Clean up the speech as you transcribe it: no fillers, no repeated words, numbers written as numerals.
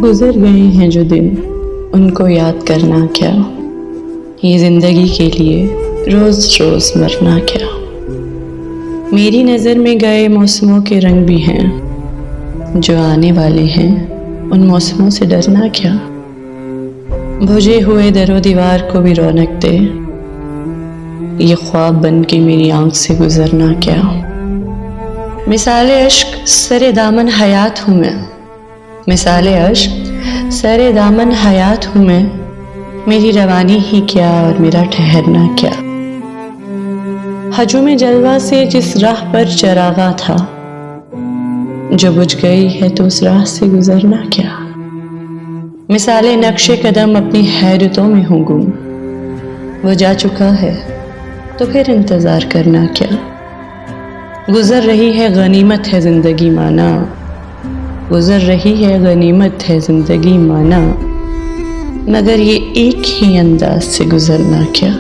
گزر گئے ہیں جو دن ان کو یاد کرنا کیا، یہ زندگی کے لیے روز روز مرنا کیا۔ میری نظر میں گئے موسموں کے رنگ بھی ہیں، جو آنے والے ہیں ان موسموں سے ڈرنا کیا۔ بجھے ہوئے در و دیوار کو بھی رونق دے، یہ خواب بن کے میری آنکھ سے گزرنا کیا۔ مثال عشق سر دامن حیات ہوں میں، مثال عشق سر دامن حیات ہوں میں، میری روانی ہی کیا اور میرا ٹھہرنا کیا۔ ہجوم جلوہ سے جس راہ پر چراغاں تھا، جو بجھ گئی ہے تو اس راہ سے گزرنا کیا۔ مثال نقش قدم اپنی حیرتوں میں ہوں گم، وہ جا چکا ہے تو پھر انتظار کرنا کیا۔ گزر رہی ہے غنیمت ہے زندگی مانا، گزر رہی ہے غنیمت ہے زندگی مانا، مگر یہ ایک ہی انداز سے گزرنا کیا۔